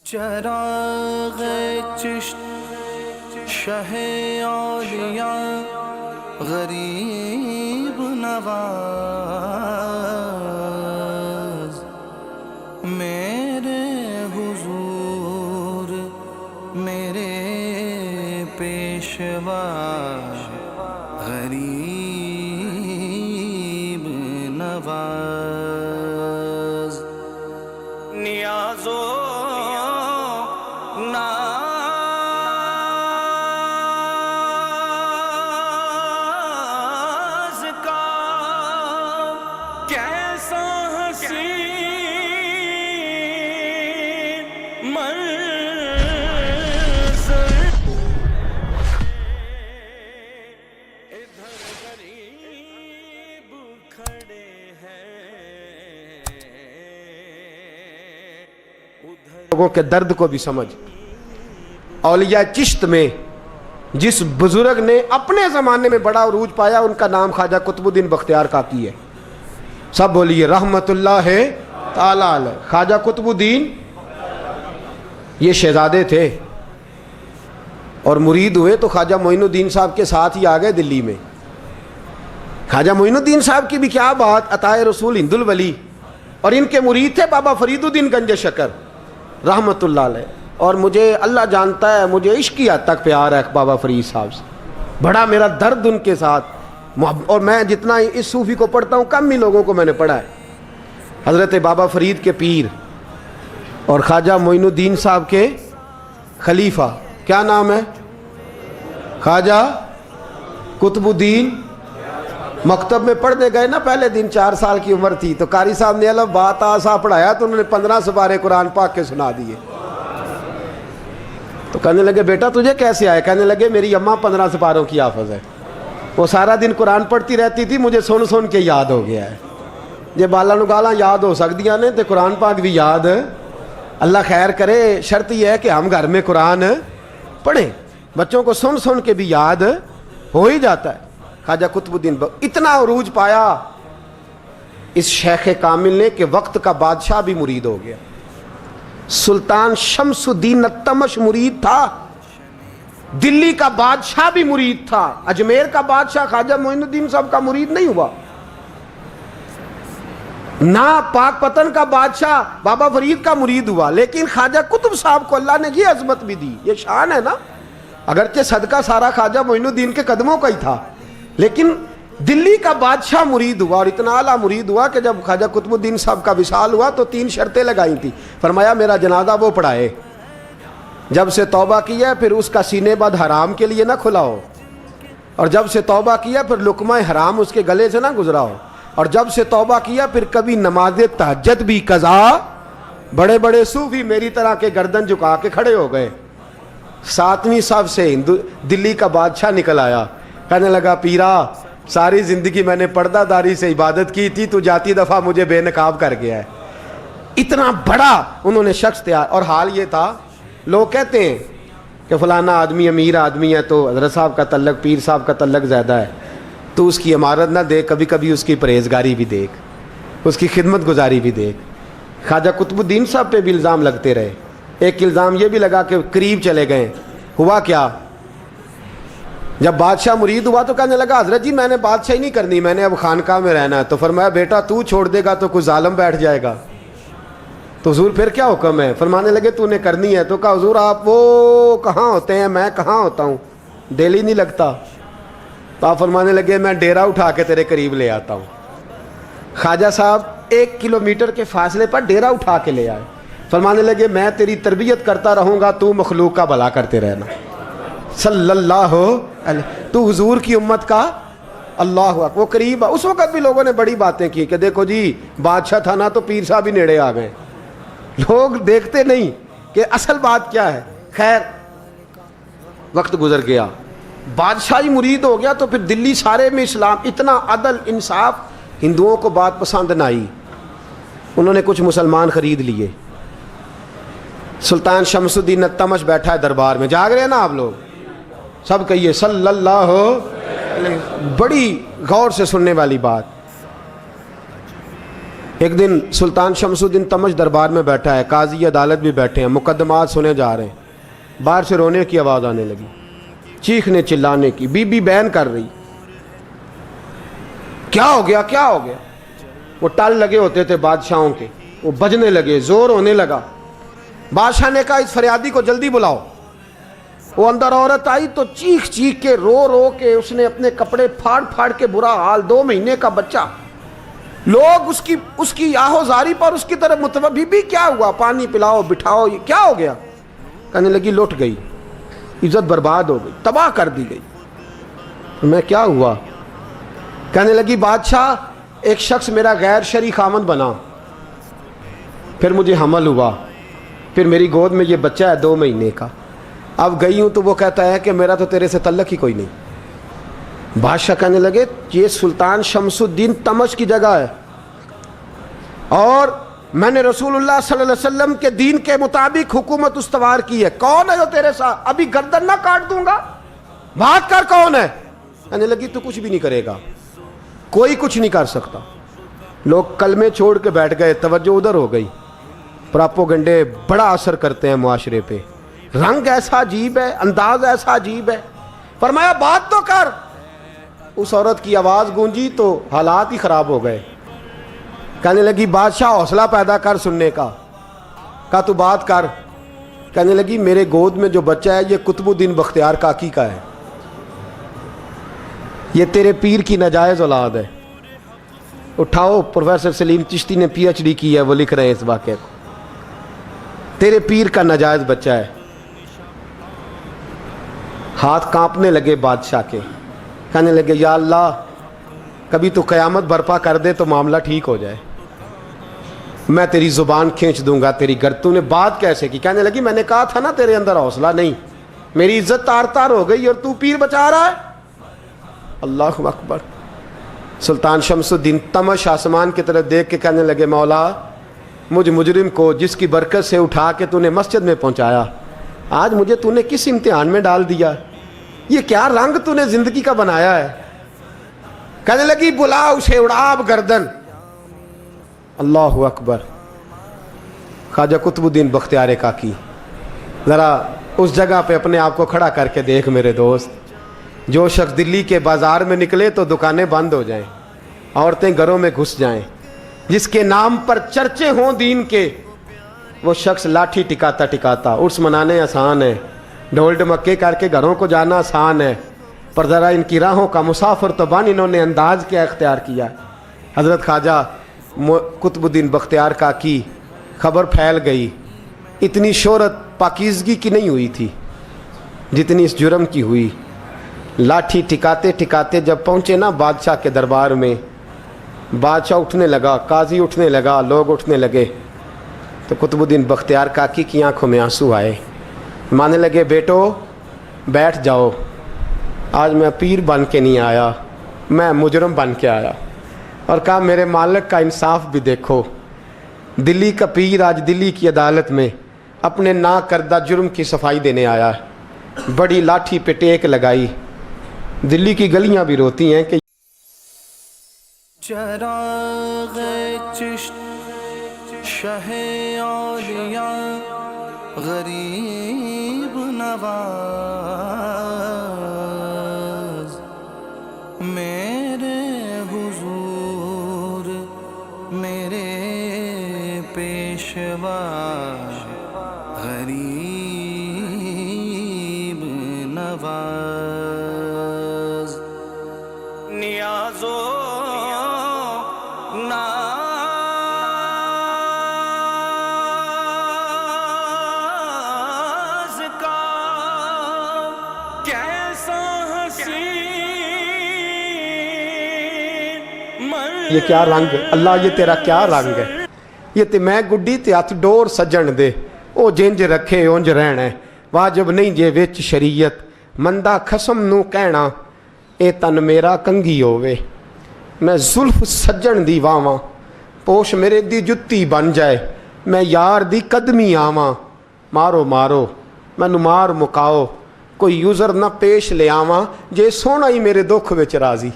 چراغ چشت شہ اولیاء غریب نواز میرے حضور میرے پیشوا غریب نواز نیازو ناز کا کیسا حسین منظر ادھر غریب کھڑے ہیں لوگوں کے درد کو بھی سمجھ. اولیاء چشت میں جس بزرگ نے اپنے زمانے میں بڑا عروج پایا ان کا نام خواجہ قطب الدین بختیار کاکی ہے. سب بولیے رحمت اللہ تعالی علیہ. خواجہ قطب الدین یہ شہزادے تھے اور مرید ہوئے تو خواجہ معین الدین صاحب کے ساتھ ہی آ گئے دلی میں. خواجہ معین الدین صاحب کی بھی کیا بات، عطائے رسول ہند الولی، اور ان کے مرید تھے بابا فرید الدین گنج شکر رحمت اللہ علیہ. اور مجھے اللہ جانتا ہے مجھے عشق کی حد تک پیار ہے بابا فرید صاحب سے، بڑا میرا درد ان کے ساتھ. اور میں جتنا اس صوفی کو پڑھتا ہوں کم ہی لوگوں کو میں نے پڑھا ہے. حضرت بابا فرید کے پیر اور خواجہ معین الدین صاحب کے خلیفہ کیا نام ہے؟ خواجہ قطب الدین. مکتب میں پڑھنے گئے نا پہلے دن، 4 سال کی عمر تھی تو قاری صاحب نے الف با تا سا پڑھایا تو انہوں نے 15 سپارے قرآن پاک کے سنا دیے. تو کہنے لگے بیٹا تجھے کیسے آئے؟ کہنے لگے میری اماں 15 سپاروں کی حافظ ہے، وہ سارا دن قرآن پڑھتی رہتی تھی، مجھے سن سن کے یاد ہو گیا ہے. جے بالا نو گالاں یاد ہو سکدیاں نے تے قرآن پاک بھی یاد. اللہ خیر کرے، شرط یہ ہے کہ ہم گھر میں قرآن پڑھیں، بچوں کو سن سن کے بھی یاد ہو ہی جاتا ہے. خواجہ قطب الدین اتنا عروج پایا اس شیخ کامل نے کہ وقت کا بادشاہ بھی مرید ہو گیا. سلطان شمس الدین التمش مرید تھا، دلی کا بادشاہ بھی مرید تھا. اجمیر کا بادشاہ خواجہ معین الدین صاحب کا مرید نہیں ہوا، نہ پاک پتن کا بادشاہ بابا فرید کا مرید ہوا. لیکن خواجہ قطب صاحب کو اللہ نے یہ عظمت بھی دی، یہ شان ہے نا. اگرچہ صدقہ سارا خواجہ معین الدین کے قدموں کا ہی تھا، لیکن دلی کا بادشاہ مرید ہوا. اور اتنا اعلیٰ مرید ہوا کہ جب خواجہ قطب الدین صاحب کا وصال ہوا تو 3 شرطیں لگائی تھیں. فرمایا میرا جنازہ وہ پڑھائے، جب سے توبہ کیا پھر اس کا سینے بد حرام کے لیے نہ کھلا ہو، اور جب سے توبہ کیا پھر لقمہ حرام اس کے گلے سے نہ گزرا ہو، اور جب سے توبہ کیا پھر کبھی نماز تہجد بھی قضا. بڑے بڑے صوفی میری طرح کے گردن جھکا کے کھڑے ہو گئے. 7ویں صف سے دلی کا بادشاہ نکل آیا، کہنے لگا پیرا ساری زندگی میں نے پردہ داری سے عبادت کی تھی، تو جاتی دفعہ مجھے بے نقاب کر گیا ہے. اتنا بڑا انہوں نے شخص تیار. اور حال یہ تھا، لوگ کہتے ہیں کہ فلانا آدمی امیر آدمی ہے تو حضرت صاحب کا تعلق پیر صاحب کا تعلق زیادہ ہے، تو اس کی عمارت نہ دیکھ، کبھی کبھی اس کی پرہیزگاری بھی دیکھ، اس کی خدمت گزاری بھی دیکھ. خواجہ قطب الدین صاحب پہ بھی الزام لگتے رہے. ایک الزام یہ بھی لگا کہ قریب چلے گئے. ہوا کیا، جب بادشاہ مرید ہوا تو کہنے لگا حضرت جی میں نے بادشاہی نہیں کرنی، میں نے اب خانقاہ میں رہنا ہے. تو فرمایا بیٹا تو چھوڑ دے گا تو کوئی ظالم بیٹھ جائے گا. تو حضور پھر کیا حکم ہے؟ فرمانے لگے تو نے کرنی ہے. تو کہا حضور آپ وہ کہاں ہوتے ہیں، میں کہاں ہوتا ہوں، دل ہی نہیں لگتا. تو آپ فرمانے لگے میں ڈیرا اٹھا کے تیرے قریب لے آتا ہوں. خواجہ صاحب 1 کلومیٹر کے فاصلے پر ڈیرا اٹھا کے لے آئے. فرمانے لگے میں تیری تربیت کرتا رہوں گا، تو مخلوق کا بھلا کرتے رہنا. صلی اللہ علیہ، تو حضور کی امت کا اللہ اکبر. وہ قریب. اس وقت بھی لوگوں نے بڑی باتیں کی کہ دیکھو جی بادشاہ تھا نا تو پیر صاحب ہی نیڑے آ گئے. لوگ دیکھتے نہیں کہ اصل بات کیا ہے. خیر وقت گزر گیا، بادشاہی مرید ہو گیا تو پھر دلی سارے میں اسلام، اتنا عدل انصاف. ہندوؤں کو بات پسند نہ آئی، انہوں نے کچھ مسلمان خرید لیے. سلطان شمس الدین التمش بیٹھا ہے دربار میں. جاگ رہے ہیں نا آپ لوگ؟ سب کہیے صلی اللہ علیہ. بڑی غور سے سننے والی بات. ایک دن سلطان شمس الدین تمش دربار میں بیٹھا ہے, قاضی عدالت بھی بیٹھے ہیں, مقدمات سنے جا رہے ہیں. باہر سے رونے کی آواز آنے لگی, چیخنے چلانے کی. بی بی بیان کر رہی, کیا ہو گیا کیا ہو گیا. وہ ٹال لگے ہوتے تھے بادشاہوں کے, وہ بجنے لگے, زور ہونے لگا. بادشاہ نے کہا اس فریادی کو جلدی بلاؤ. وہ اندر عورت آئی تو چیخ چیخ کے رو رو کے اس نے اپنے کپڑے پھاڑ پھاڑ کے, برا حال, 2 مہینے کا بچہ. لوگ اس کی آہو زاری پر اس کی طرف متوجہ. بی بی کیا ہوا, پانی پلاؤ, بٹھاؤ, یہ کیا ہو گیا. کہنے لگی لٹ گئی, عزت برباد ہو گئی, تباہ کر دی گئی. میں کیا ہوا. کہنے لگی بادشاہ ایک شخص میرا غیر شرعی خامند بنا, پھر مجھے حمل ہوا, پھر میری گود میں یہ بچہ ہے 2 مہینے کا. اب گئی ہوں تو وہ کہتا ہے کہ میرا تو تیرے سے تعلق ہی کوئی نہیں. بادشاہ کہنے لگے یہ سلطان شمس الدین تمش کی جگہ ہے, اور میں نے رسول اللہ صلی اللہ علیہ وسلم کے دین کے مطابق حکومت استوار کی ہے. کون ہے جو تیرے ساتھ, ابھی گردن نہ کاٹ دوں گا, بات کر کون ہے. کہنے لگی تو کچھ بھی نہیں کرے گا, کوئی کچھ نہیں کر سکتا. لوگ کلمے چھوڑ کے بیٹھ گئے, توجہ ادھر ہو گئی. پراپوگنڈے بڑا اثر کرتے ہیں معاشرے پہ. رنگ ایسا عجیب ہے, انداز ایسا عجیب ہے. فرمایا بات تو کر. اس عورت کی آواز گونجی تو حالات ہی خراب ہو گئے. کہنے لگی بادشاہ حوصلہ پیدا کر سننے کا. کہا تو بات کر. کہنے لگی میرے گود میں جو بچہ ہے یہ قطب الدین بختیار کاکی کا ہے, یہ تیرے پیر کی ناجائز اولاد ہے. اٹھاؤ, پروفیسر سلیم چشتی نے PhD کی ہے, وہ لکھ رہے ہیں اس واقعے کو. تیرے پیر کا ناجائز بچہ ہے. ہاتھ کانپنے لگے بادشاہ کے. کہنے لگے یا اللہ کبھی تو قیامت برپا کر دے تو معاملہ ٹھیک ہو جائے, میں تیری زبان کھینچ دوں گا تیری گردن. تو نے بات کیسے کی. کہنے لگی میں نے کہا تھا نا تیرے اندر حوصلہ نہیں, میری عزت تار تار ہو گئی اور تو پیر بچا رہا ہے. اللہ اکبر. سلطان شمس الدین تمش آسمان کی طرف دیکھ کے کہنے لگے مولا مجھ مجرم کو جس کی برکت سے اٹھا کے تو نے مسجد میں پہنچایا, آج مجھے تو نے کس امتحان میں ڈال دیا. یہ کیا رنگ تو نے زندگی کا بنایا ہے. کہنے لگی بلا اسے, اڑا اب گردن. اللہ اکبر. خواجہ قطب الدین بختیار کاکی, ذرا اس جگہ پہ اپنے آپ کو کھڑا کر کے دیکھ میرے دوست. جو شخص دلی کے بازار میں نکلے تو دکانیں بند ہو جائیں, عورتیں گھروں میں گھس جائیں, جس کے نام پر چرچے ہوں دین کے, وہ شخص لاٹھی ٹکاتا ٹکاتا. عرس منانے آسان ہے, ڈھول ڈمکے کر کے گھروں کو جانا آسان ہے, پر ذرا ان کی راہوں کا مسافر تو بن انہوں نے انداز کیا اختیار کیا. حضرت خواجہ قطب الدین بختیار کاکی, خبر پھیل گئی. اتنی شہرت پاکیزگی کی نہیں ہوئی تھی جتنی اس جرم کی ہوئی. لاٹھی ٹکاتے ٹکاتے جب پہنچے نا بادشاہ کے دربار میں, بادشاہ اٹھنے لگا, قاضی اٹھنے لگا, لوگ اٹھنے لگے, تو قطب الدین بختیار کاکی کی آنکھوں میں آنسو آئے. مانے لگے بیٹو بیٹھ جاؤ, آج میں پیر بن کے نہیں آیا, میں مجرم بن کے آیا. اور کہا میرے مالک کا انصاف بھی دیکھو, دلی کا پیر آج دلی کی عدالت میں اپنے نا کردہ جرم کی صفائی دینے آیا ہے. بڑی لاٹھی پہ ٹیک لگائی. دلی کی گلیاں بھی روتی ہیں کہ چراغ چشت شہ اولیاء غریب نواز, میرے حضور میرے پیشوا غریب نواز. نیازو ناز کا کیسا حسین یہ کیا رنگ, اللہ یہ تیرا کیا رنگ ہے. یہ تے میں گڈی تے ہاتھ ڈور سجن دے, او جنج رکھے اونج رہنا ہے. واجب نہیں جے وچ شریعت, مندہ خسم نو کہنا اے تن میرا کنگھی ہووے. میں زلف سجن دی واواں, پوش میرے دی جتی بن جائے, میں یار دی قدمی آواں. مارو مارو مینوں مار مکاؤ, کوئی یوزر نہ پیش لے آواں, جے سونا ہی میرے دکھ وچ راضی,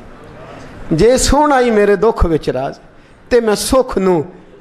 جے سونا ہی میرے دکھ وچ راضی. تے میں سکھ نو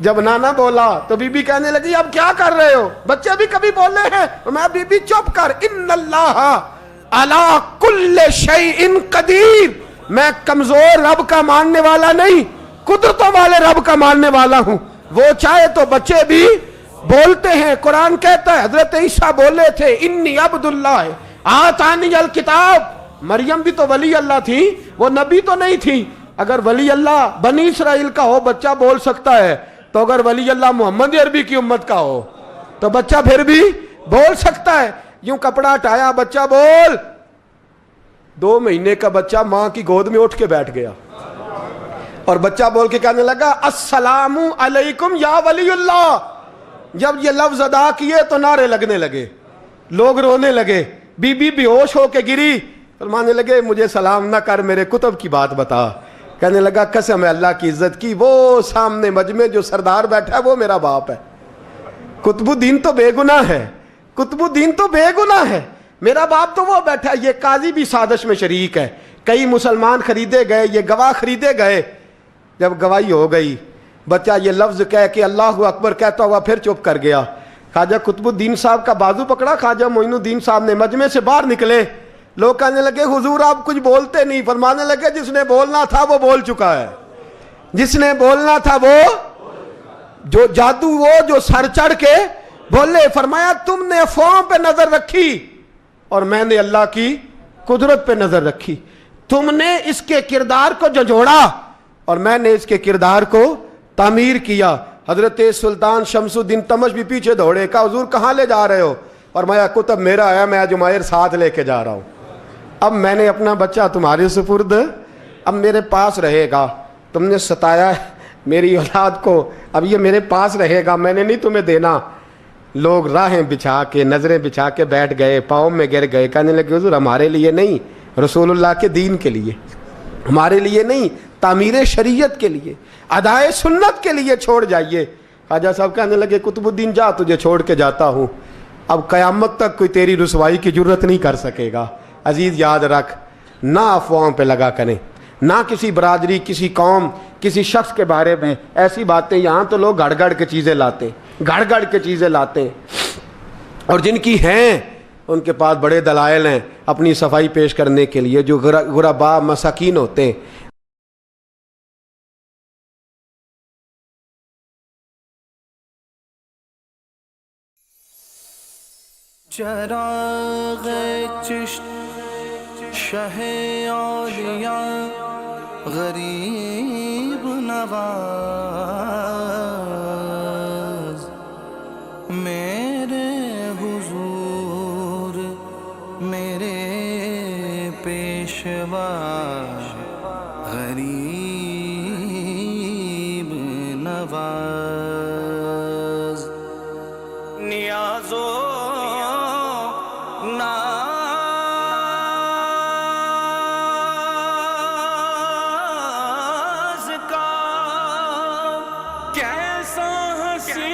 جب نانا بولا تو بی بی کہنے لگی اب کیا کر رہے ہو؟ بچے بھی کبھی بولے ہیں؟ میں بی بی چپ کر، ان اللہ علی کل شیء قدیر، میں کمزور رب کا ماننے والا نہیں، قدرتوں والے رب کا ماننے والا ہوں، وہ چاہے تو بچے بھی بولتے ہیں۔ قرآن کہتا ہے حضرت عیسیٰ بولے تھے انی عبداللہ آتانی الکتاب، مریم بھی تو ولی اللہ تھی، وہ نبی تو نہیں تھی۔ اگر ولی اللہ بنی اسرائیل کا ہو بچہ بول سکتا ہے، تو اگر ولی اللہ محمد عربی کی امت کا ہو تو بچہ پھر بھی بول سکتا ہے۔ یوں کپڑا ہٹایا، بچہ بول، 2 مہینے کا بچہ ماں کی گود میں اٹھ کے بیٹھ گیا اور بچہ بول کے کہنے لگا السلام علیکم یا ولی اللہ۔ جب یہ لفظ ادا کیے تو نعرے لگنے لگے، لوگ رونے لگے، بی بی بے ہوش ہو کے گری، فرمانے لگے مجھے سلام نہ کر، میرے کتب کی بات بتا۔ کہنے لگا قسم ہے اللہ کی عزت کی، وہ سامنے مجمع جو سردار بیٹھا ہے وہ میرا باپ ہے، قطب الدین تو بے گناہ ہے، قطب الدین تو بے گناہ ہے، میرا باپ تو وہ بیٹھا ہے۔ یہ قاضی بھی سازش میں شریک ہے، کئی مسلمان خریدے گئے، یہ گواہ خریدے گئے۔ جب گواہی ہو گئی، بچہ یہ لفظ کہہ کے اللہ اکبر کہتا ہوا پھر چپ کر گیا۔ خواجہ قطب الدین صاحب کا بازو پکڑا، خواجہ معین الدین صاحب نے مجمع سے باہر نکلے، لوگ کہنے لگے حضور آپ کچھ بولتے نہیں، فرمانے لگے جس نے بولنا تھا وہ بول چکا ہے، جس نے بولنا تھا وہ جو جادو وہ جو سر چڑھ کے بولے۔ فرمایا تم نے افواہوں پہ نظر رکھی اور میں نے اللہ کی قدرت پہ نظر رکھی، تم نے اس کے کردار کو جھنجھوڑا اور میں نے اس کے کردار کو تعمیر کیا۔ حضرت سلطان شمس الدین تمش بھی پیچھے دوڑے، کہا حضور کہاں لے جا رہے ہو؟ فرمایا کتب میرا ہے، میں جمائر ساتھ لے کے جا رہا ہوں، اب میں نے اپنا بچہ تمہارے سپرد اب میرے پاس رہے گا، تم نے ستایا ہے میری اولاد کو، اب یہ میرے پاس رہے گا، میں نے نہیں تمہیں دینا۔ لوگ راہیں بچھا کے نظریں بچھا کے بیٹھ گئے، پاؤں میں گر گئے، کہنے لگے حضور ہمارے لیے نہیں، رسول اللہ کے دین کے لیے، ہمارے لیے نہیں، تعمیر شریعت کے لیے، ادائے سنت کے لیے چھوڑ جائیے۔ خواجہ صاحب کہنے لگے قطب الدین جا، تجھے چھوڑ کے جاتا ہوں، اب قیامت تک کوئی تیری رسوائی کی جرت نہیں کر سکے گا۔ عزیز یاد رکھ، نہ افواہوں پہ لگا کریں، نہ کسی برادری، کسی قوم، کسی شخص کے بارے میں ایسی باتیں، یہاں تو لوگ گھڑ گھڑ کے چیزیں لاتے ہیں، گھڑ گھڑ کے چیزیں لاتے ہیں، اور جن کی ہیں ان کے پاس بڑے دلائل ہیں اپنی صفائی پیش کرنے کے لیے، جو غربا مساکین ہوتے ہیں۔ چراغ چشت شہ اولیاء غریب نواز، میرے حضور میرے پیشوا غریب نواز، نیازو ناز کا کیسا حسین